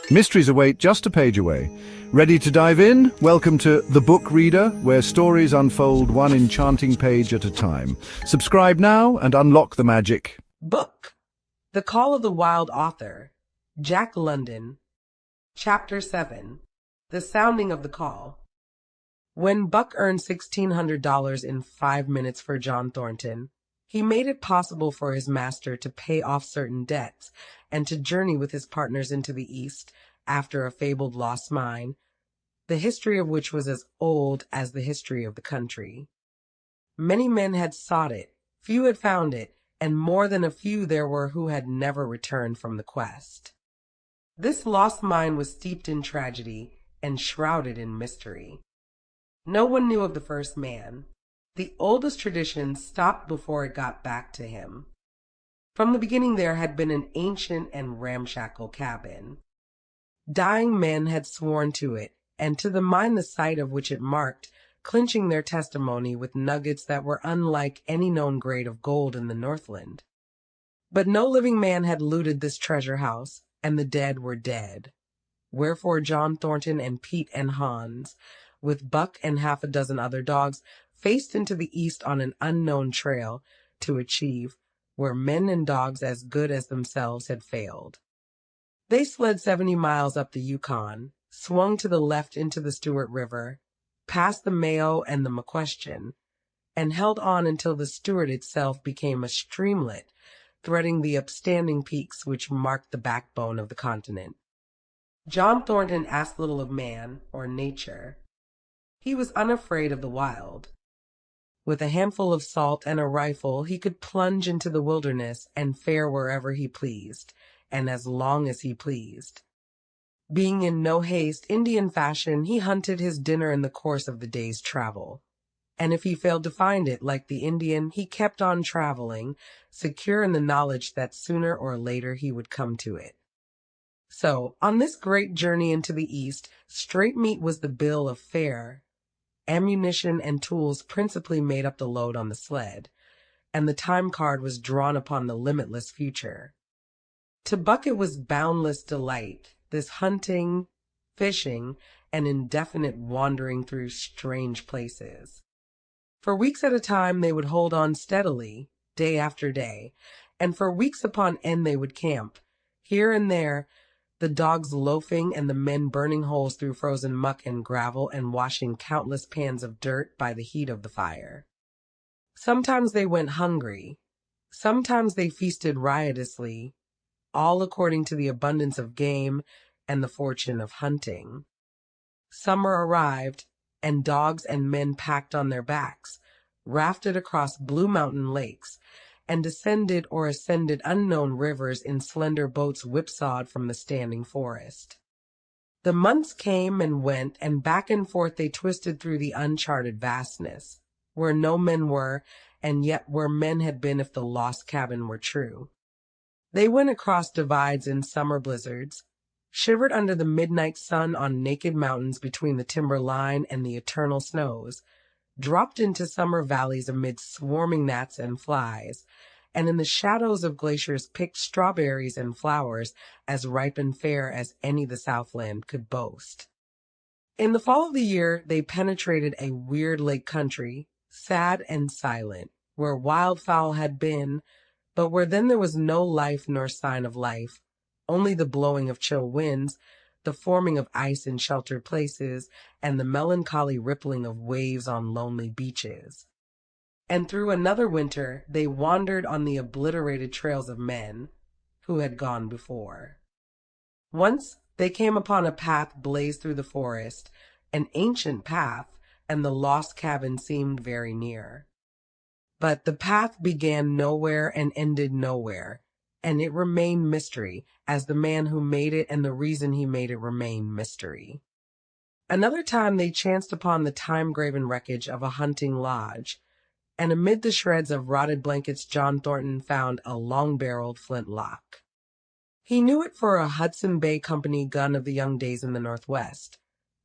Mysteries await just a page away. Ready to dive in? Welcome to The Book Reader, where stories unfold one enchanting page at a time. Subscribe now and unlock the magic. Book The Call of the Wild Author, Jack London. Chapter 7 The Sounding of the Call. When Buck earned $1,600 in 5 minutes for John Thornton, he made it possible for his master to pay off certain debts and to journey with his partners into the East after a fabled lost mine, the history of which was as old as the history of the country. Many men had sought it, few had found it, and more than a few there were who had never returned from the quest. This lost mine was steeped in tragedy and shrouded in mystery. No one knew of the first man. The oldest tradition stopped before it got back to him. From the beginning there had been an ancient and ramshackle cabin. Dying men had sworn to it, and to the mine the site of which it marked, clinching their testimony with nuggets that were unlike any known grade of gold in the Northland. But no living man had looted this treasure house, and the dead were dead. Wherefore John Thornton and Pete and Hans, with Buck and half a dozen other dogs, faced into the East on an unknown trail to achieve where men and dogs as good as themselves had failed. They slid 70 miles up the Yukon, swung to the left into the Stewart River, past the Mayo and the McQuestion, and held on until the Stewart itself became a streamlet, threading the upstanding peaks which marked the backbone of the continent. John Thornton asked little of man or nature. He was unafraid of the wild. With a handful of salt and a rifle, he could plunge into the wilderness and fare wherever he pleased, and as long as he pleased. Being in no haste, Indian fashion, he hunted his dinner in the course of the day's travel. And if he failed to find it, like the Indian, he kept on traveling, secure in the knowledge that sooner or later he would come to it. So, on this great journey into the East, straight meat was the bill of fare. Ammunition and tools principally made up the load on the sled, and the time card was drawn upon the limitless future. To Buck it was boundless delight, this hunting, fishing, and indefinite wandering through strange places. For weeks at a time they would hold on steadily, day after day, and for weeks upon end they would camp, here and there, the dogs loafing and the men burning holes through frozen muck and gravel and washing countless pans of dirt by the heat of the fire. Sometimes they went hungry. Sometimes they feasted riotously, all according to the abundance of game and the fortune of hunting. Summer arrived, and dogs and men packed on their backs, rafted across blue mountain lakes, and descended or ascended unknown rivers in slender boats whipsawed from the standing forest. The months came and went, and back and forth they twisted through the uncharted vastness, where no men were, and yet where men had been if the lost cabin were true. They went across divides in summer blizzards, shivered under the midnight sun on naked mountains between the timber line and the eternal snows, dropped into summer valleys amid swarming gnats and flies, and in the shadows of glaciers picked strawberries and flowers as ripe and fair as any the Southland could boast. In the fall of the year, they penetrated a weird lake country, sad and silent, where wildfowl had been, but where then there was no life nor sign of life, only the blowing of chill winds, the forming of ice in sheltered places, and the melancholy rippling of waves on lonely beaches. And through another winter they wandered on the obliterated trails of men who had gone before. Once they came upon a path blazed through the forest, an ancient path, and the lost cabin seemed very near. But the path began nowhere and ended nowhere, and it remained mystery, as the man who made it and the reason he made it remained mystery. Another time they chanced upon the time-graven wreckage of a hunting lodge, and amid the shreds of rotted blankets John Thornton found a long-barreled flintlock. He knew it for a Hudson Bay Company gun of the young days in the Northwest,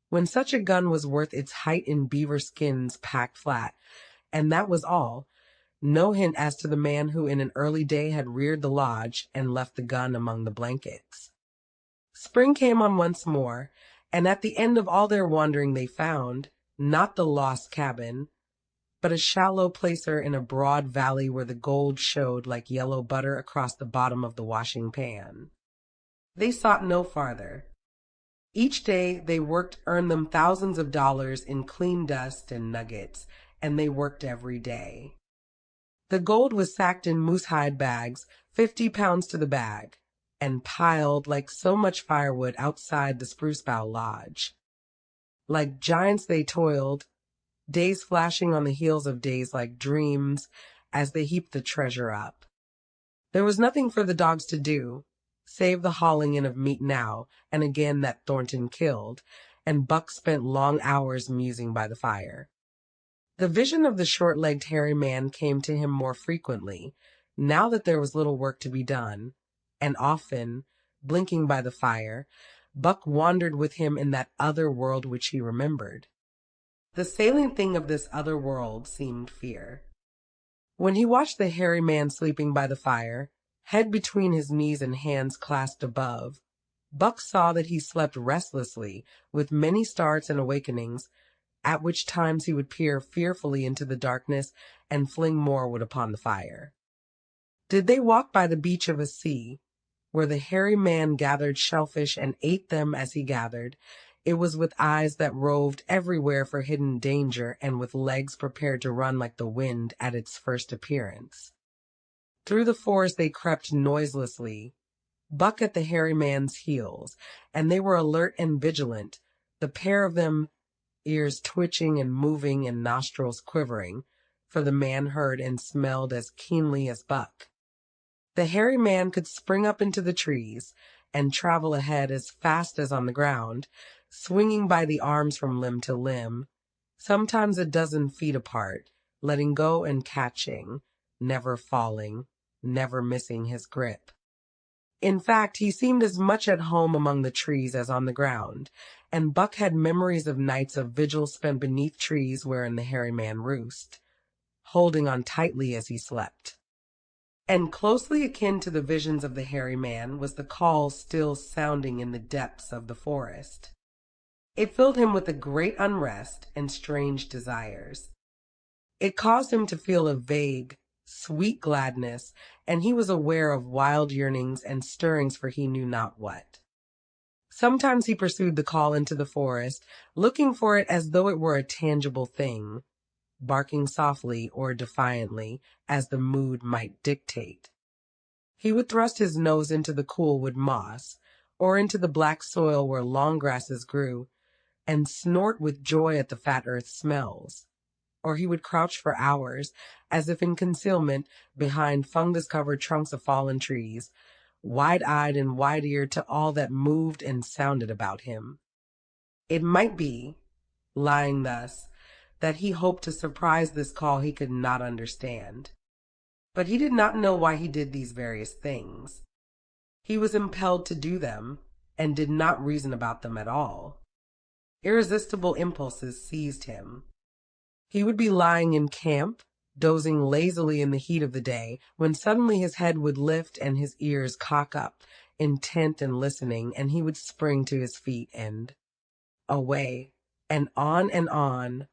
when such a gun was worth its height in beaver skins packed flat, and that was all. No hint as to the man who in an early day had reared the lodge and left the gun among the blankets. Spring came on once more, and at the end of all their wandering they found, not the lost cabin, but a shallow placer in a broad valley where the gold showed like yellow butter across the bottom of the washing pan. They sought no farther. Each day they worked earned them thousands of dollars in clean dust and nuggets, and they worked every day. The gold was sacked in moose-hide bags, 50 pounds to the bag, and piled like so much firewood outside the Spruce Bough Lodge. Like giants they toiled, days flashing on the heels of days like dreams as they heaped the treasure up. There was nothing for the dogs to do, save the hauling in of meat now and again that Thornton killed, and Buck spent long hours musing by the fire. The vision of the short-legged hairy man came to him more frequently, now that there was little work to be done, and often, blinking by the fire, Buck wandered with him in that other world which he remembered. The salient thing of this other world seemed fear. When he watched the hairy man sleeping by the fire, head between his knees and hands clasped above, Buck saw that he slept restlessly, with many starts and awakenings, at which times he would peer fearfully into the darkness and fling more wood upon the fire. Did they walk by the beach of a sea, where the hairy man gathered shellfish and ate them as he gathered, it was with eyes that roved everywhere for hidden danger and with legs prepared to run like the wind at its first appearance. Through the forest they crept noiselessly, Buck at the hairy man's heels, and they were alert and vigilant, the pair of them ears twitching and moving and nostrils quivering, for the man heard and smelled as keenly as Buck. The hairy man could spring up into the trees and travel ahead as fast as on the ground, swinging by the arms from limb to limb, sometimes a dozen feet apart, letting go and catching, never falling, never missing his grip. In fact, he seemed as much at home among the trees as on the ground, and Buck had memories of nights of vigil spent beneath trees wherein the hairy man roost, holding on tightly as he slept. And closely akin to the visions of the hairy man was the call still sounding in the depths of the forest. It filled him with a great unrest and strange desires. It caused him to feel a vague, sweet gladness, and he was aware of wild yearnings and stirrings for he knew not what. Sometimes he pursued the call into the forest, looking for it as though it were a tangible thing, barking softly or defiantly as the mood might dictate. He would thrust his nose into the cool wood moss, or into the black soil where long grasses grew, and snort with joy at the fat earth smells. Or he would crouch for hours, as if in concealment behind fungus-covered trunks of fallen trees, wide-eyed and wide-eared to all that moved and sounded about him. It might be, lying thus, that he hoped to surprise this call he could not understand. But he did not know why he did these various things. He was impelled to do them, and did not reason about them at all. Irresistible impulses seized him. He would be lying in camp, dozing lazily in the heat of the day, when suddenly his head would lift and his ears cock up, intent and listening, and he would spring to his feet and away, and on,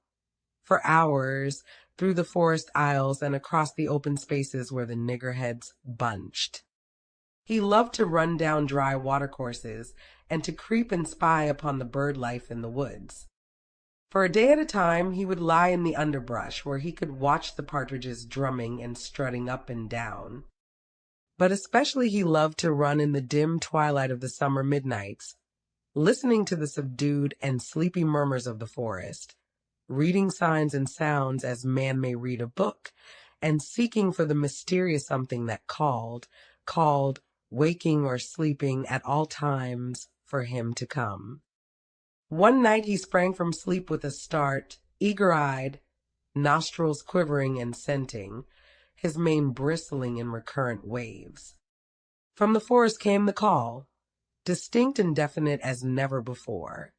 for hours, through the forest aisles and across the open spaces where the niggerheads bunched. He loved to run down dry watercourses and to creep and spy upon the bird life in the woods. For a day at a time he would lie in the underbrush where he could watch the partridges drumming and strutting up and down. But especially he loved to run in the dim twilight of the summer midnights, listening to the subdued and sleepy murmurs of the forest, reading signs and sounds as man may read a book, and seeking for the mysterious something that called, waking or sleeping at all times for him to come. One night he sprang from sleep with a start, eager-eyed, nostrils quivering and scenting, his mane bristling in recurrent waves. From the forest came the call, distinct and definite as never before,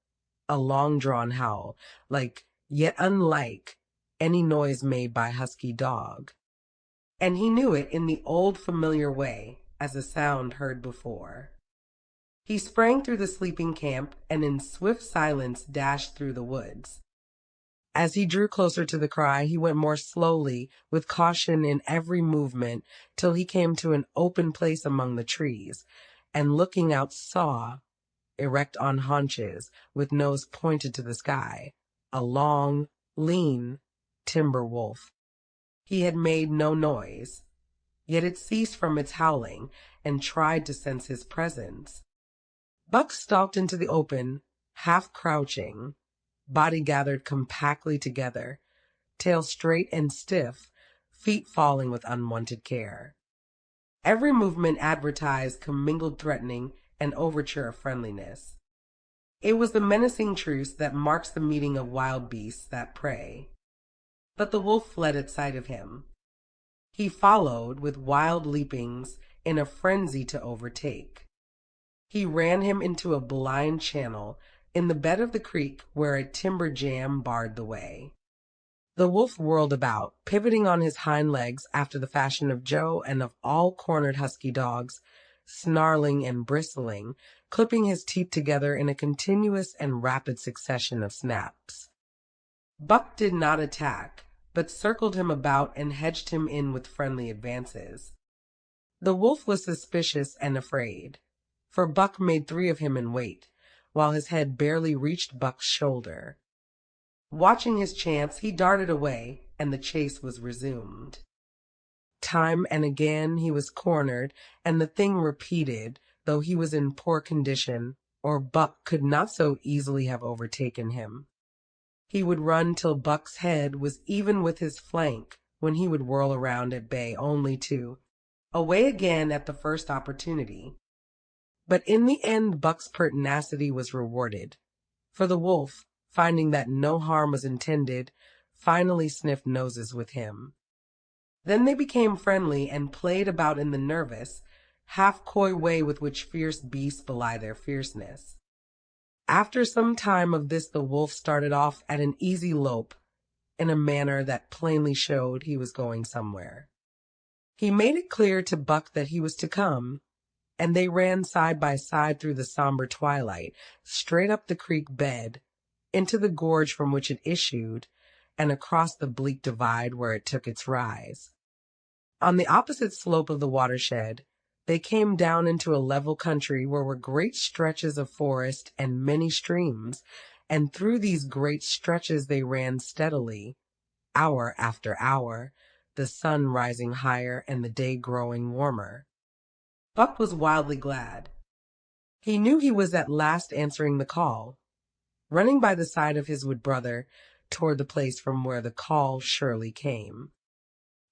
a long-drawn howl, like, yet unlike, any noise made by a husky dog. And he knew it in the old familiar way, as a sound heard before. He sprang through the sleeping camp and in swift silence dashed through the woods. As he drew closer to the cry, he went more slowly, with caution in every movement, till he came to an open place among the trees, and looking out saw, erect on haunches, with nose pointed to the sky, a long, lean timber wolf. He had made no noise, yet it ceased from its howling and tried to sense his presence. Buck stalked into the open, half crouching, body gathered compactly together, tail straight and stiff, feet falling with unwonted care. Every movement advertised commingled threatening and overture of friendliness. It was the menacing truce that marks the meeting of wild beasts that prey. But the wolf fled at sight of him. He followed with wild leapings in a frenzy to overtake. He ran him into a blind channel in the bed of the creek where a timber jam barred the way. The wolf whirled about, pivoting on his hind legs after the fashion of Joe and of all cornered husky dogs, snarling and bristling, clipping his teeth together in a continuous and rapid succession of snaps. Buck did not attack, but circled him about and hedged him in with friendly advances. The wolf was suspicious and afraid, for Buck made 3 of him in weight, while his head barely reached Buck's shoulder. Watching his chance, he darted away, and the chase was resumed. Time and again he was cornered, and the thing repeated, though he was in poor condition, or Buck could not so easily have overtaken him. He would run till Buck's head was even with his flank, when he would whirl around at bay only to away again at the first opportunity. But in the end Buck's pertinacity was rewarded, for the wolf, finding that no harm was intended, finally sniffed noses with him. Then they became friendly and played about in the nervous, half-coy way with which fierce beasts belie their fierceness. After some time of this the wolf started off at an easy lope, in a manner that plainly showed he was going somewhere. He made it clear to Buck that he was to come, and they ran side by side through the somber twilight, straight up the creek bed, into the gorge from which it issued, and across the bleak divide where it took its rise. On the opposite slope of the watershed, they came down into a level country where were great stretches of forest and many streams, and through these great stretches they ran steadily, hour after hour, the sun rising higher and the day growing warmer. Buck was wildly glad. He knew he was at last answering the call, running by the side of his wood brother toward the place from where the call surely came.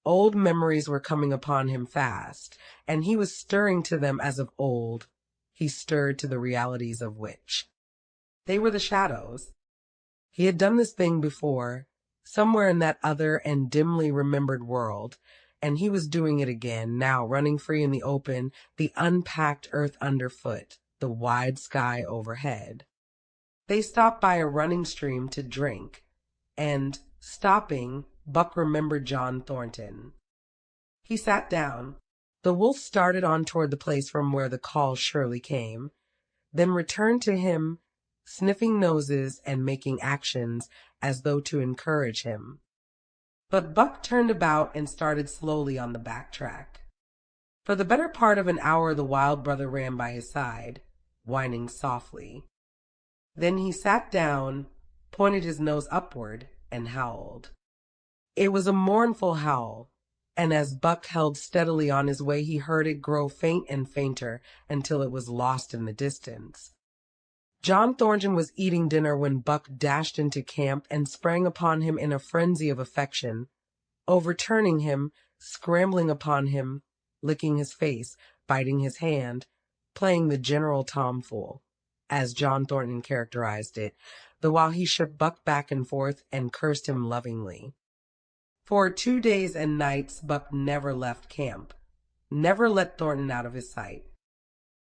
Old memories were coming upon him fast, and he was stirring to them as of old he stirred to the realities of which. They were the shadows. He had done this thing before, somewhere in that other and dimly remembered world, and he was doing it again, now running free in the open, the unpacked earth underfoot, the wide sky overhead. They stopped by a running stream to drink, and, stopping, Buck remembered John Thornton. He sat down. The wolf started on toward the place from where the call surely came, then returned to him, sniffing noses and making actions as though to encourage him. But Buck turned about and started slowly on the back track. For the better part of an hour the wild brother ran by his side, whining softly. Then he sat down, pointed his nose upward, and howled. It was a mournful howl, and as Buck held steadily on his way he heard it grow faint and fainter until it was lost in the distance. John Thornton was eating dinner when Buck dashed into camp and sprang upon him in a frenzy of affection, overturning him, scrambling upon him, licking his face, biting his hand, playing the general tomfool, as John Thornton characterized it, the while he shook Buck back and forth and cursed him lovingly. For 2 days and nights Buck never left camp, never let Thornton out of his sight.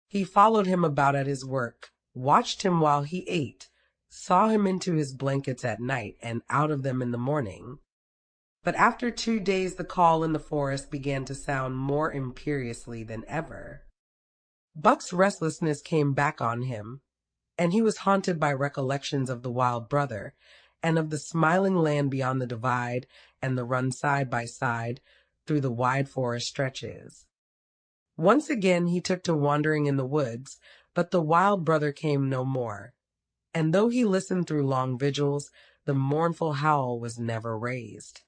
He followed him about at his work, watched him while he ate, saw him into his blankets at night and out of them in the morning. But after 2 days the call in the forest began to sound more imperiously than ever. Buck's restlessness came back on him, and he was haunted by recollections of the wild brother, and of the smiling land beyond the divide and the run side by side through the wide forest stretches. Once again he took to wandering in the woods, but the wild brother came no more, and though he listened through long vigils, the mournful howl was never raised.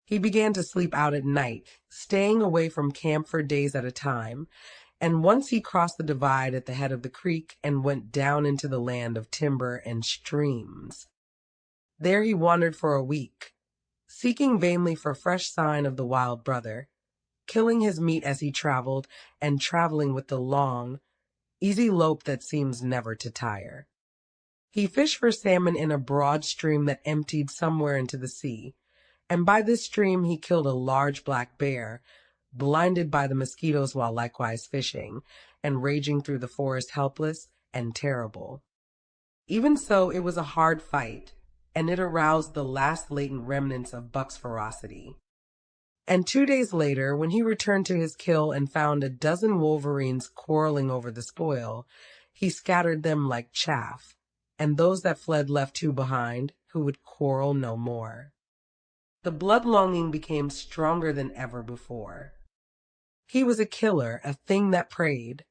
He began to sleep out at night, staying away from camp for days at a time, and once he crossed the divide at the head of the creek and went down into the land of timber and streams. There he wandered for a week, seeking vainly for fresh sign of the wild brother, killing his meat as he traveled, and traveling with the long, easy lope that seems never to tire. He fished for salmon in a broad stream that emptied somewhere into the sea, and by this stream he killed a large black bear, blinded by the mosquitoes while likewise fishing, and raging through the forest helpless and terrible. Even so, it was a hard fight, and it aroused the last latent remnants of Buck's ferocity. And 2 days later, when he returned to his kill and found a dozen wolverines quarreling over the spoil, he scattered them like chaff, and those that fled left two behind, who would quarrel no more. The blood-longing became stronger than ever before. He was a killer, a thing that preyed,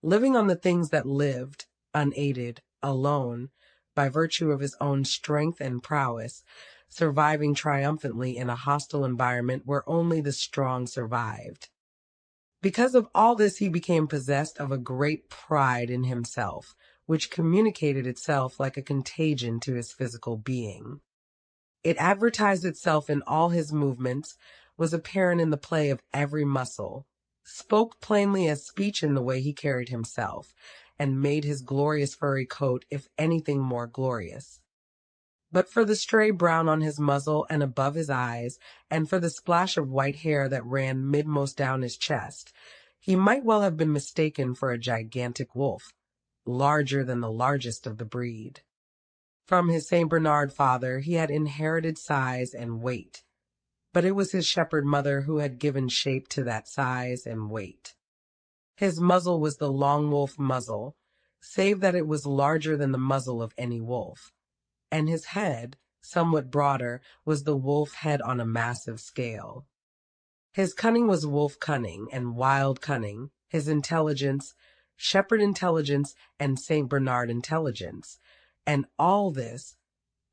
living on the things that lived, unaided, alone, by virtue of his own strength and prowess, surviving triumphantly in a hostile environment where only the strong survived. Because of all this, he became possessed of a great pride in himself, which communicated itself like a contagion to his physical being. It advertised itself in all his movements, was apparent in the play of every muscle, spoke plainly as speech in the way he carried himself, and made his glorious furry coat, if anything, more glorious. But for the stray brown on his muzzle and above his eyes, and for the splash of white hair that ran midmost down his chest, he might well have been mistaken for a gigantic wolf, larger than the largest of the breed. From his St. Bernard father he had inherited size and weight, but it was his shepherd mother who had given shape to that size and weight. His muzzle was the long wolf muzzle, save that it was larger than the muzzle of any wolf, and his head, somewhat broader, was the wolf head on a massive scale. His cunning was wolf cunning and wild cunning, his intelligence, shepherd intelligence, and St. Bernard intelligence, and all this,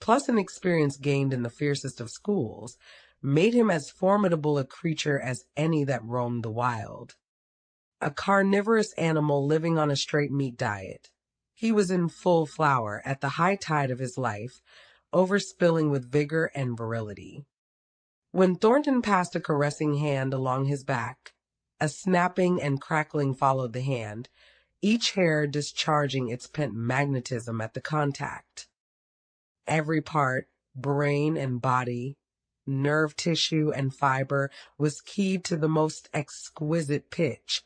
plus an experience gained in the fiercest of schools, made him as formidable a creature as any that roamed the wild. A carnivorous animal living on a straight meat diet, he was in full flower at the high tide of his life, overspilling with vigor and virility. When Thornton passed a caressing hand along his back, a snapping and crackling followed the hand, each hair discharging its pent magnetism at the contact. Every part, brain and body, nerve tissue and fiber, was keyed to the most exquisite pitch,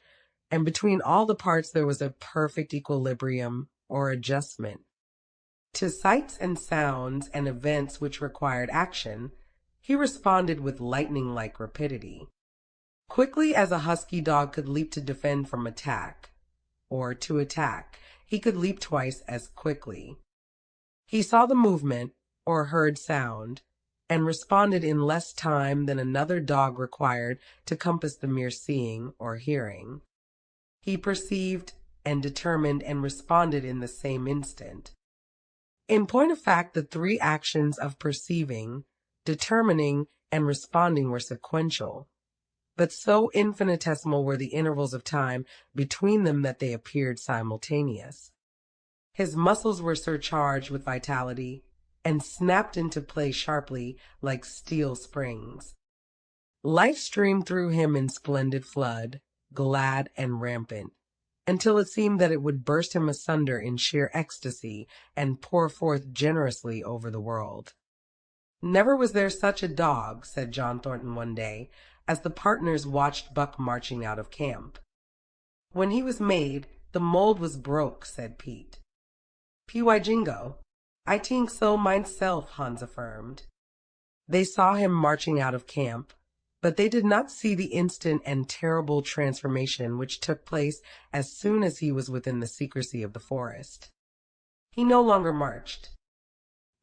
and between all the parts there was a perfect equilibrium or adjustment. To sights and sounds and events which required action, he responded with lightning-like rapidity. Quickly as a husky dog could leap to defend from attack, or to attack, he could leap twice as quickly. He saw the movement, or heard sound, and responded in less time than another dog required to compass the mere seeing or hearing. He perceived and determined and responded in the same instant. In point of fact, the three actions of perceiving, determining, and responding were sequential, but so infinitesimal were the intervals of time between them that they appeared simultaneous. His muscles were surcharged with vitality and snapped into play sharply like steel springs. Life streamed through him in splendid flood, glad and rampant, until it seemed that it would burst him asunder in sheer ecstasy and pour forth generously over the world. "Never was there such a dog," said John Thornton one day, as the partners watched Buck marching out of camp. "When he was made, the mold was broke," said Pete. "P.Y. Jingo, I tink so myself," Hans affirmed. They saw him marching out of camp, But they did not see the instant and terrible transformation which took place as soon as he was within the secrecy of the forest. He no longer marched.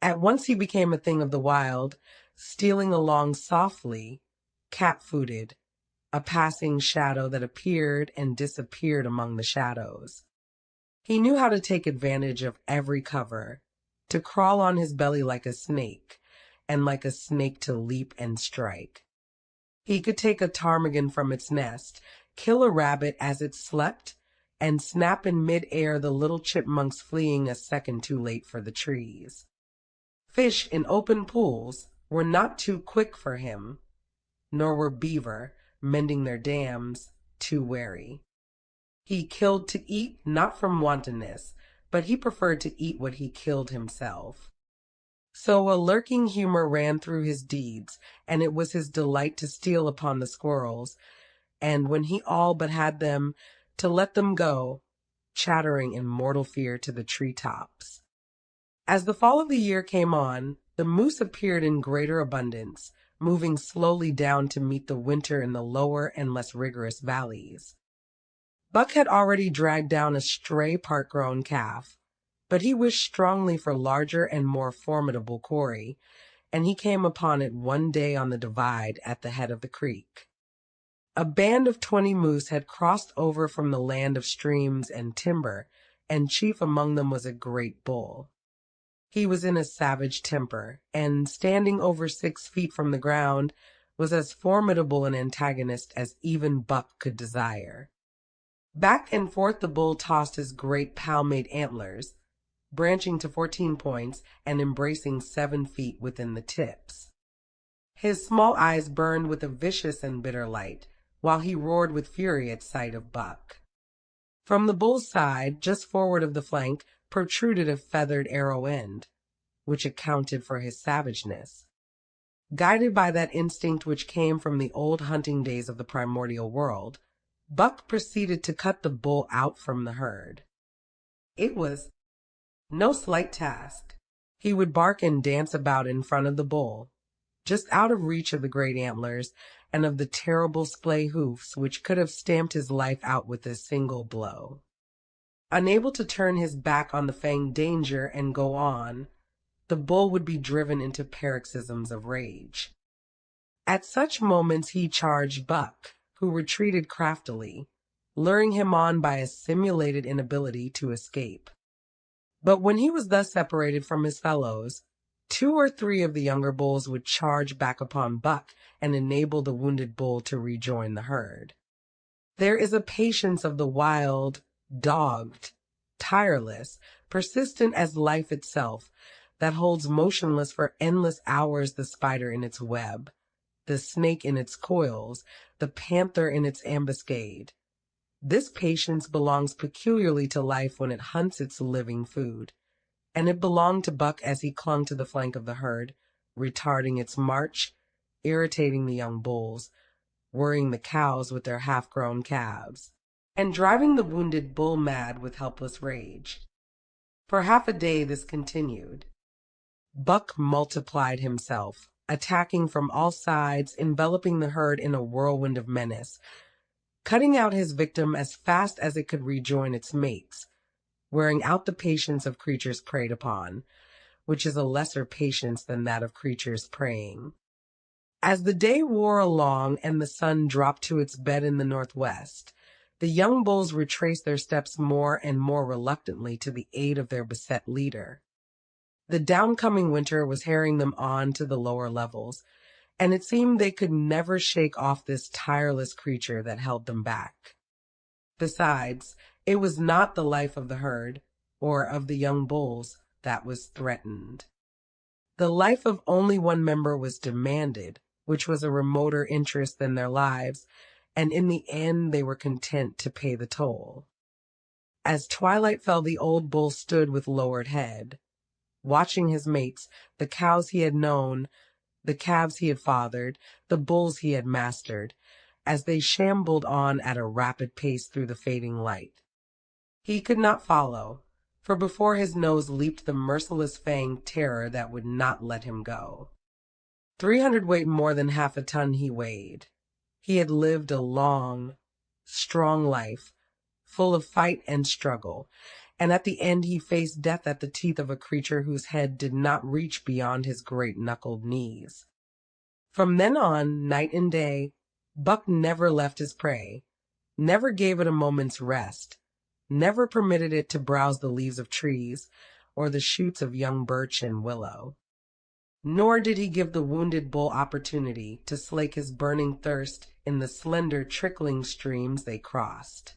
At once he became a thing of the wild, stealing along softly, cat-footed, a passing shadow that appeared and disappeared among the shadows. He knew how to take advantage of every cover, to crawl on his belly like a snake, and like a snake to leap and strike. He could take a ptarmigan from its nest, kill a rabbit as it slept, and snap in mid-air the little chipmunks fleeing a second too late for the trees. Fish in open pools were not too quick for him, nor were beaver, mending their dams, too wary. He killed to eat, not from wantonness, but he preferred to eat what he killed himself. So a lurking humor ran through his deeds, and it was his delight to steal upon the squirrels, and when he all but had them, to let them go, chattering in mortal fear to the treetops. As the fall of the year came on, the moose appeared in greater abundance, moving slowly down to meet the winter in the lower and less rigorous valleys. Buck had already dragged down a stray part-grown calf, but he wished strongly for larger and more formidable quarry, and he came upon it one day on the divide at the head of the creek. A band of 20 moose had crossed over from the land of streams and timber, and chief among them was a great bull. He was in a savage temper, and standing over 6 feet from the ground, was as formidable an antagonist as even Buck could desire. Back and forth the bull tossed his great palmate antlers, branching to 14 points and embracing 7 feet within the tips. His small eyes burned with a vicious and bitter light, while he roared with fury at sight of Buck. From the bull's side, just forward of the flank, protruded a feathered arrow end, which accounted for his savageness. Guided by that instinct which came from the old hunting days of the primordial world, Buck proceeded to cut the bull out from the herd. It was no slight task. He would bark and dance about in front of the bull, just out of reach of the great antlers and of the terrible splay hoofs which could have stamped his life out with a single blow. Unable to turn his back on the fanged danger and go on, the bull would be driven into paroxysms of rage. At such moments he charged Buck, who retreated craftily, luring him on by a simulated inability to escape. But when he was thus separated from his fellows, 2 or 3 of the younger bulls would charge back upon Buck and enable the wounded bull to rejoin the herd. There is a patience of the wild, dogged, tireless, persistent as life itself, that holds motionless for endless hours the spider in its web, the snake in its coils, the panther in its ambuscade. This patience belongs peculiarly to life when it hunts its living food, and it belonged to Buck as he clung to the flank of the herd, retarding its march, irritating the young bulls, worrying the cows with their half-grown calves, and driving the wounded bull mad with helpless rage. For half a day this continued. Buck multiplied himself, attacking from all sides, enveloping the herd in a whirlwind of menace, cutting out his victim as fast as it could rejoin its mates, wearing out the patience of creatures preyed upon, which is a lesser patience than that of creatures preying. As the day wore along and the sun dropped to its bed in the northwest, the young bulls retraced their steps more and more reluctantly to the aid of their beset leader. The downcoming winter was harrying them on to the lower levels, and it seemed they could never shake off this tireless creature that held them back. Besides, it was not the life of the herd, or of the young bulls, that was threatened. The life of only one member was demanded, which was a remoter interest than their lives, and in the end they were content to pay the toll. As twilight fell, the old bull stood with lowered head, watching his mates, the cows he had known, the calves he had fathered, the bulls he had mastered, as they shambled on at a rapid pace through the fading light. He could not follow, for before his nose leaped the merciless fanged terror that would not let him go. 300 weighed more than half a ton he weighed. He had lived a long, strong life, full of fight and struggle, and at the end he faced death at the teeth of a creature whose head did not reach beyond his great knuckled knees. From then on, night and day, Buck never left his prey, never gave it a moment's rest, never permitted it to browse the leaves of trees or the shoots of young birch and willow. Nor did he give the wounded bull opportunity to slake his burning thirst in the slender trickling streams they crossed.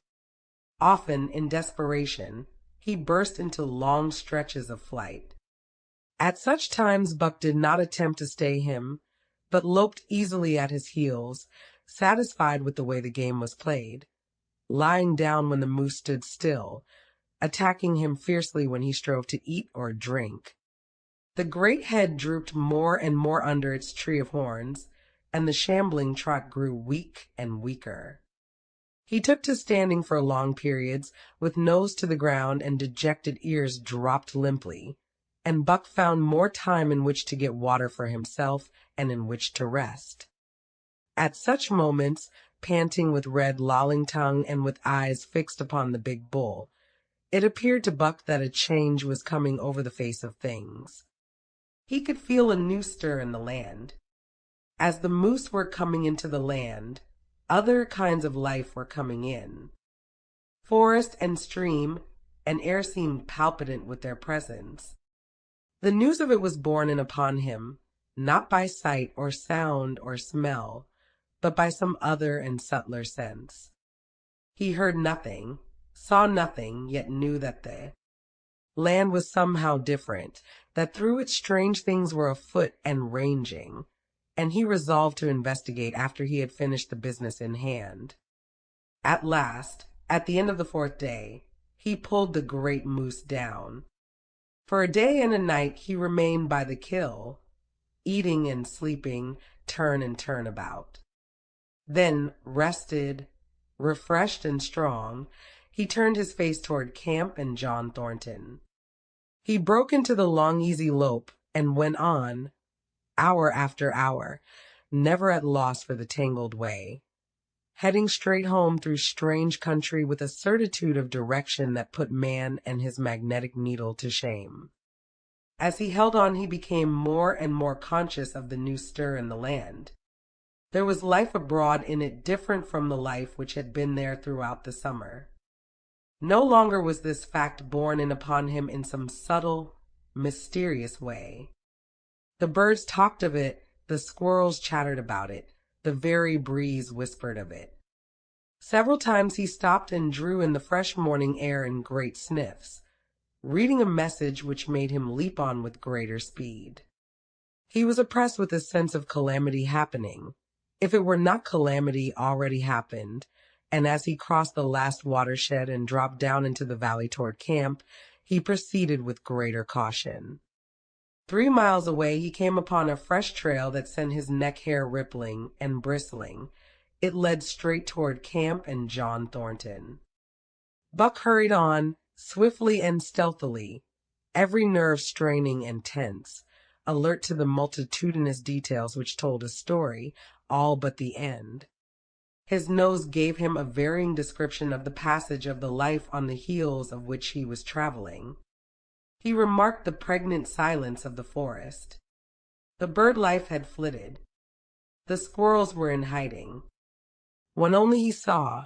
Often, in desperation, he burst into long stretches of flight. At such times Buck did not attempt to stay him, but loped easily at his heels, satisfied with the way the game was played, lying down when the moose stood still, attacking him fiercely when he strove to eat or drink. The great head drooped more and more under its tree of horns, and the shambling trot grew weak and weaker. He took to standing for long periods, with nose to the ground and dejected ears dropped limply, and Buck found more time in which to get water for himself and in which to rest. At such moments, panting with red lolling tongue and with eyes fixed upon the big bull, it appeared to Buck that a change was coming over the face of things. He could feel a new stir in the land. As the moose were coming into the land, other kinds of life were coming in. Forest and stream and air seemed palpitant with their presence. The news of it was borne in upon him, not by sight or sound or smell, but by some other and subtler sense. He heard nothing, saw nothing, yet knew that the land was somehow different, that through it strange things were afoot and ranging, and he resolved to investigate after he had finished the business in hand. At last, at the end of the 4th day, he pulled the great moose down. For a day and a night he remained by the kill, eating and sleeping, turn and turn about. Then, rested, refreshed and strong, he turned his face toward camp and John Thornton. He broke into the long easy lope and went on, hour after hour, never at loss for the tangled way, heading straight home through strange country with a certitude of direction that put man and his magnetic needle to shame. As he held on, he became more and more conscious of the new stir in the land. There was life abroad in it different from the life which had been there throughout the summer. No longer was this fact borne in upon him in some subtle, mysterious way. The birds talked of it, the squirrels chattered about it, the very breeze whispered of it. Several times he stopped and drew in the fresh morning air in great sniffs, reading a message which made him leap on with greater speed. He was oppressed with a sense of calamity happening, if it were not calamity already happened, and as he crossed the last watershed and dropped down into the valley toward camp, he proceeded with greater caution. 3 miles away he came upon a fresh trail that sent his neck hair rippling and bristling. It led straight toward camp and John Thornton. Buck hurried on, swiftly and stealthily, every nerve straining and tense, alert to the multitudinous details which told a story, all but the end. His nose gave him a varying description of the passage of the life on the heels of which he was traveling. He remarked the pregnant silence of the forest. The bird life had flitted. The squirrels were in hiding. One only he saw,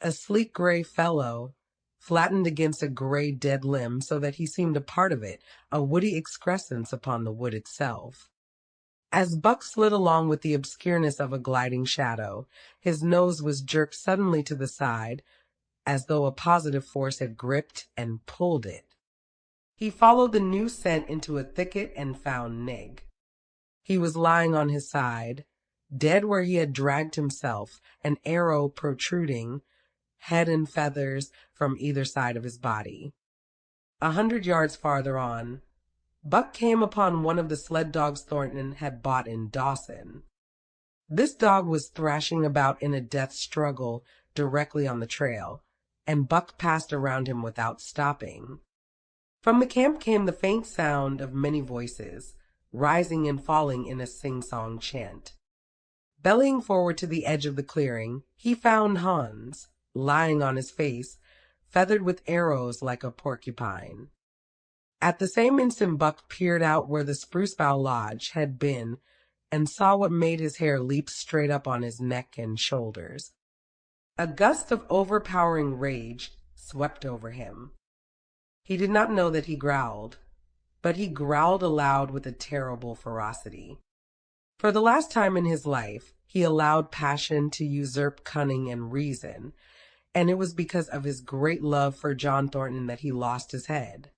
a sleek gray fellow, flattened against a gray dead limb so that he seemed a part of it, a woody excrescence upon the wood itself. As Buck slid along with the obscureness of a gliding shadow, his nose was jerked suddenly to the side, as though a positive force had gripped and pulled it. He followed the new scent into a thicket and found Nig. He was lying on his side, dead where he had dragged himself, an arrow protruding, head and feathers, from either side of his body. 100 yards farther on, Buck came upon one of the sled dogs Thornton had bought in Dawson. This dog was thrashing about in a death struggle directly on the trail, and Buck passed around him without stopping. From the camp came the faint sound of many voices, rising and falling in a sing-song chant. Bellying forward to the edge of the clearing, he found Hans, lying on his face, feathered with arrows like a porcupine. At the same instant, Buck peered out where the Spruce Bough Lodge had been and saw what made his hair leap straight up on his neck and shoulders. A gust of overpowering rage swept over him. He did not know that he growled, but he growled aloud with a terrible ferocity. For the last time in his life, he allowed passion to usurp cunning and reason, and it was because of his great love for John Thornton that he lost his head.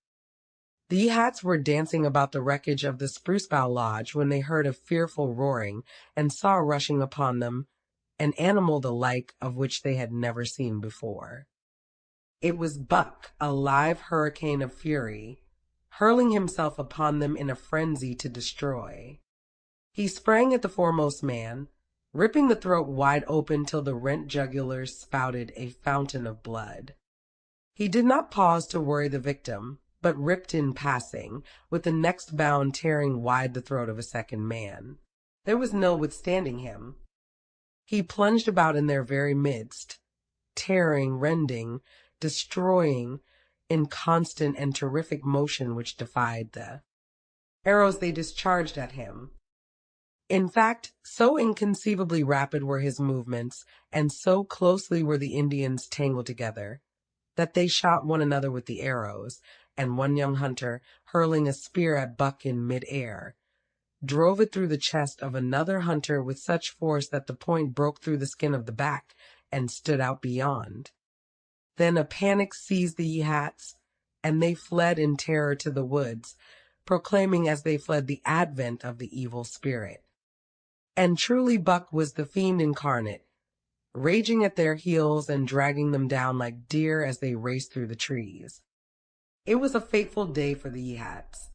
The Yehats were dancing about the wreckage of the Spruce Bough Lodge when they heard a fearful roaring and saw rushing upon them an animal the like of which they had never seen before. It was Buck, a live hurricane of fury, hurling himself upon them in a frenzy to destroy. He sprang at the foremost man, ripping the throat wide open till the rent jugular spouted a fountain of blood. He did not pause to worry the victim, but ripped in passing, with the next bound tearing wide the throat of a second man. There was no withstanding him. He plunged about in their very midst, tearing, rending, destroying, in constant and terrific motion which defied the arrows they discharged at him. In fact, so inconceivably rapid were his movements, and so closely were the Indians tangled together, that they shot one another with the arrows, and one young hunter, hurling a spear at Buck in mid-air, drove it through the chest of another hunter with such force that the point broke through the skin of the back and stood out beyond. Then a panic seized the Yehats, and they fled in terror to the woods, proclaiming as they fled the advent of the evil spirit. And truly Buck was the fiend incarnate, raging at their heels and dragging them down like deer as they raced through the trees. It was a fateful day for the Yehats.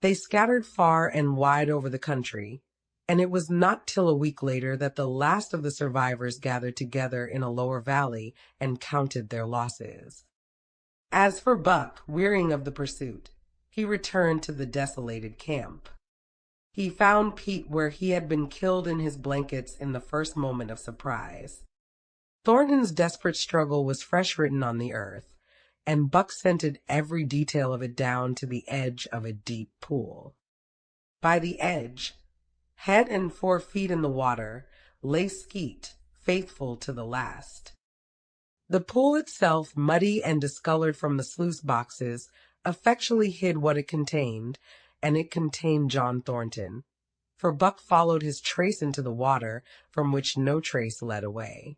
They scattered far and wide over the country, and it was not till a week later that the last of the survivors gathered together in a lower valley and counted their losses. As for Buck, wearying of the pursuit, he returned to the desolated camp. He found Pete where he had been killed in his blankets in the first moment of surprise. Thornton's desperate struggle was fresh written on the earth, and Buck scented every detail of it down to the edge of a deep pool. By the edge, head and 4 feet in the water, lay Skeet, faithful to the last. The pool itself, muddy and discolored from the sluice boxes, effectually hid what it contained, and it contained John Thornton, for Buck followed his trace into the water, from which no trace led away.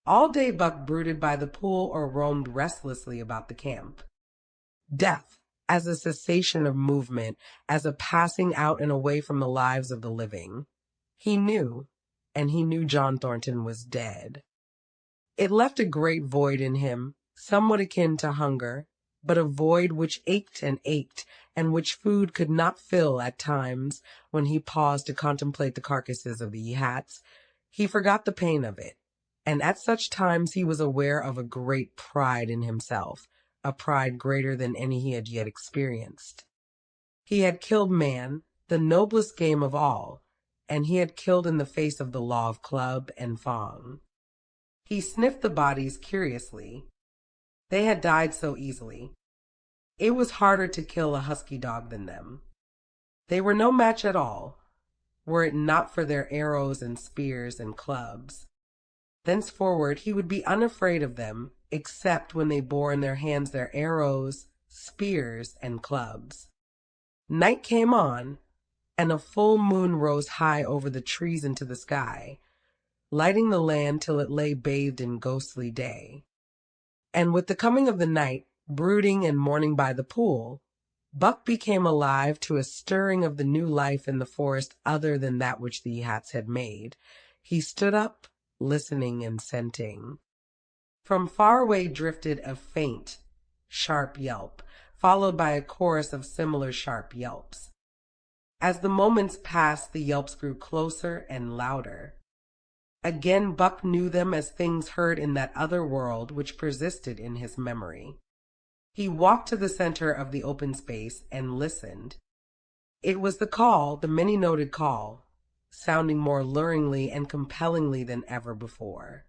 All day Buck brooded by the pool or roamed restlessly about the camp. Death, as a cessation of movement, as a passing out and away from the lives of the living. He knew, and he knew John Thornton was dead. It left a great void in him, somewhat akin to hunger, but a void which ached, and which food could not fill at times. When he paused to contemplate the carcasses of the Yehats, he forgot the pain of it, and at such times he was aware of a great pride in himself, a pride greater than any he had yet experienced. He had killed man, the noblest game of all, and he had killed in the face of the law of club and thong. He sniffed the bodies curiously. They had died so easily. It was harder to kill a husky dog than them. They were no match at all, were it not for their arrows and spears and clubs. Thenceforward he would be unafraid of them, except when they bore in their hands their arrows, spears, and clubs. Night came on, and a full moon rose high over the trees into the sky, lighting the land till it lay bathed in ghostly day. And with the coming of the night, brooding and mourning by the pool, Buck became alive to a stirring of the new life in the forest other than that which the Yehats had made. He stood up, listening and scenting. From far away drifted a faint, sharp yelp, followed by a chorus of similar sharp yelps. As the moments passed, the yelps grew closer and louder. Again Buck knew them as things heard in that other world which persisted in his memory. He walked to the center of the open space and listened. It was the call, the many-noted call, sounding more luringly and compellingly than ever before.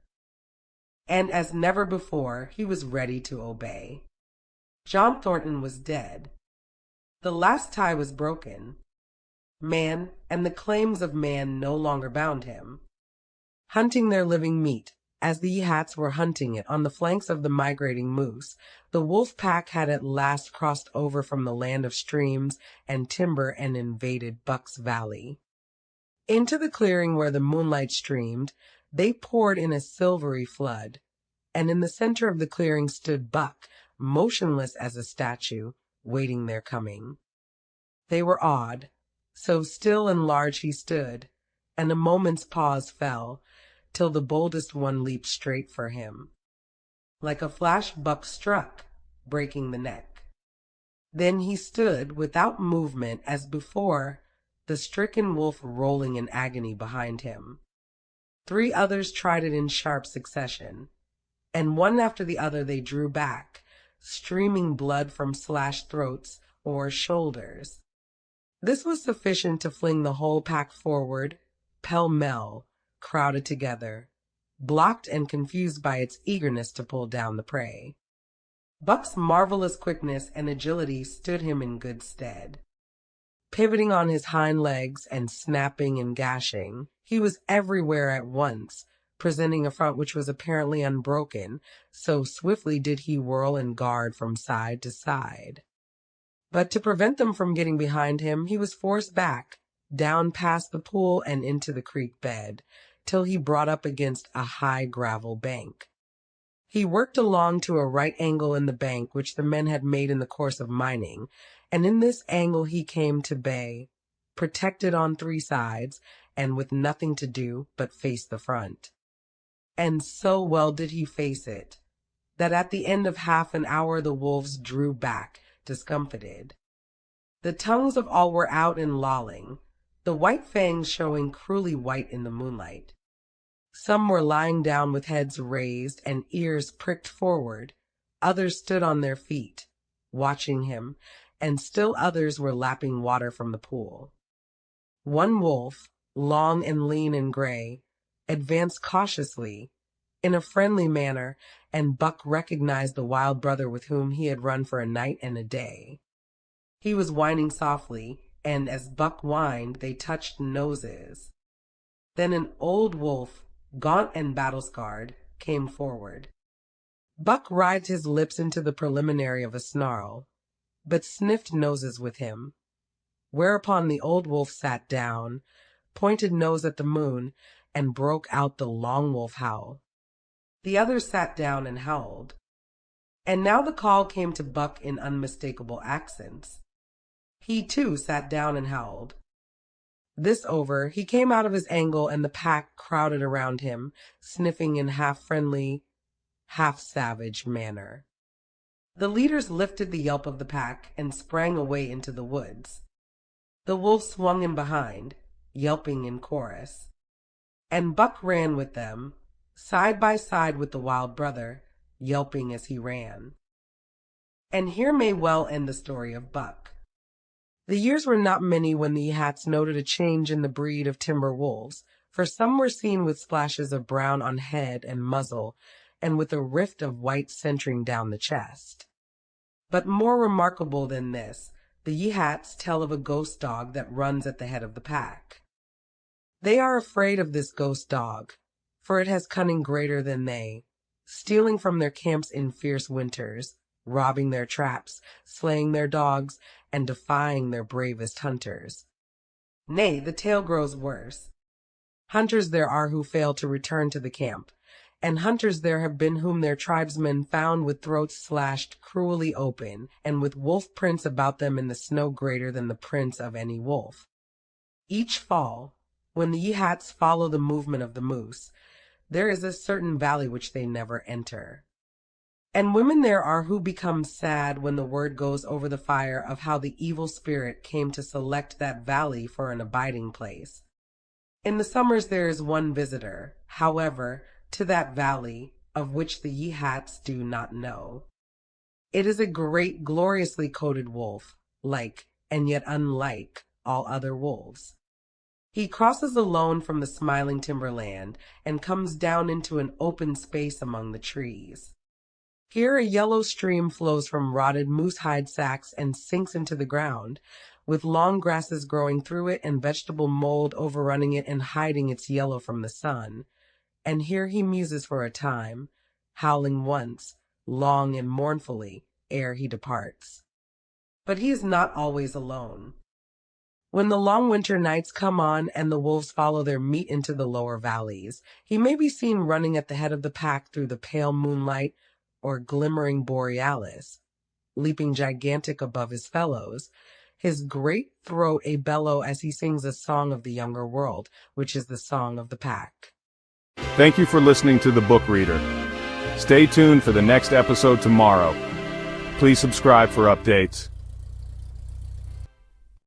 And as never before, he was ready to obey. John Thornton was dead. The last tie was broken. Man and the claims of man no longer bound him. Hunting their living meat, as the Yehats were hunting it on the flanks of the migrating moose, the wolf pack had at last crossed over from the land of streams and timber and invaded Buck's Valley. Into the clearing where the moonlight streamed, they poured in a silvery flood, and in the center of the clearing stood Buck, motionless as a statue, waiting their coming. They were awed. So still and large he stood, and a moment's pause fell, till the boldest one leaped straight for him. Like a flash Buck struck, breaking the neck. Then he stood without movement as before, the stricken wolf rolling in agony behind him. 3 others tried it in sharp succession, and one after the other they drew back, streaming blood from slashed throats or shoulders. This was sufficient to fling the whole pack forward, pell-mell, crowded together, blocked and confused by its eagerness to pull down the prey. Buck's marvelous quickness and agility stood him in good stead. Pivoting on his hind legs and snapping and gashing, he was everywhere at once, presenting a front which was apparently unbroken, so swiftly did he whirl and guard from side to side. But to prevent them from getting behind him, he was forced back, down past the pool and into the creek bed, till he brought up against a high gravel bank. He worked along to a right angle in the bank which the men had made in the course of mining, and in this angle he came to bay, protected on 3 sides, and with nothing to do but face the front. And so well did he face it, that at the end of half an hour the wolves drew back, discomfited. The tongues of all were out and lolling, the white fangs showing cruelly white in the moonlight. Some were lying down with heads raised and ears pricked forward, others stood on their feet, watching him, and still others were lapping water from the pool. One wolf, long and lean and gray, advanced cautiously, in a friendly manner, and Buck recognized the wild brother with whom he had run for a night and a day. He was whining softly, and as Buck whined, they touched noses. Then an old wolf, gaunt and battle-scarred, came forward. Buck writhed his lips into the preliminary of a snarl, but sniffed noses with him, whereupon the old wolf sat down, pointed nose at the moon, and broke out the long wolf howl. The others sat down and howled. And now the call came to Buck in unmistakable accents. He, too, sat down and howled. This over, he came out of his angle, and the pack crowded around him, sniffing in half-friendly, half-savage manner. The leaders lifted the yelp of the pack and sprang away into the woods. The wolves swung in behind, yelping in chorus, and Buck ran with them, side by side with the wild brother, yelping as he ran. And here may well end the story of Buck. The years were not many when the Yehats noted a change in the breed of timber wolves, for some were seen with splashes of brown on head and muzzle, and with a rift of white centering down the chest. But more remarkable than this, the Yehats tell of a ghost dog that runs at the head of the pack. They are afraid of this ghost dog, for it has cunning greater than they, stealing from their camps in fierce winters, robbing their traps, slaying their dogs, and defying their bravest hunters. Nay, the tale grows worse. Hunters there are who fail to return to the camp, and hunters there have been whom their tribesmen found with throats slashed cruelly open, and with wolf prints about them in the snow greater than the prints of any wolf. Each fall, when the Yehats follow the movement of the moose, there is a certain valley which they never enter. And women there are who become sad when the word goes over the fire of how the evil spirit came to select that valley for an abiding place. In the summers there is one visitor, however, to that valley, of which the Yehats do not know. It is a great, gloriously coated wolf, like, and yet unlike, all other wolves. He crosses alone from the smiling timberland and comes down into an open space among the trees. Here a yellow stream flows from rotted moose-hide sacks and sinks into the ground, with long grasses growing through it and vegetable mold overrunning it and hiding its yellow from the sun. And here he muses for a time, howling once, long and mournfully, ere he departs. But he is not always alone. When the long winter nights come on and the wolves follow their meat into the lower valleys, he may be seen running at the head of the pack through the pale moonlight or glimmering borealis, leaping gigantic above his fellows, his great throat a bellow as he sings a song of the younger world, which is the song of the pack. Thank you for listening to The Book Reader. Stay tuned for the next episode tomorrow. Please subscribe for updates.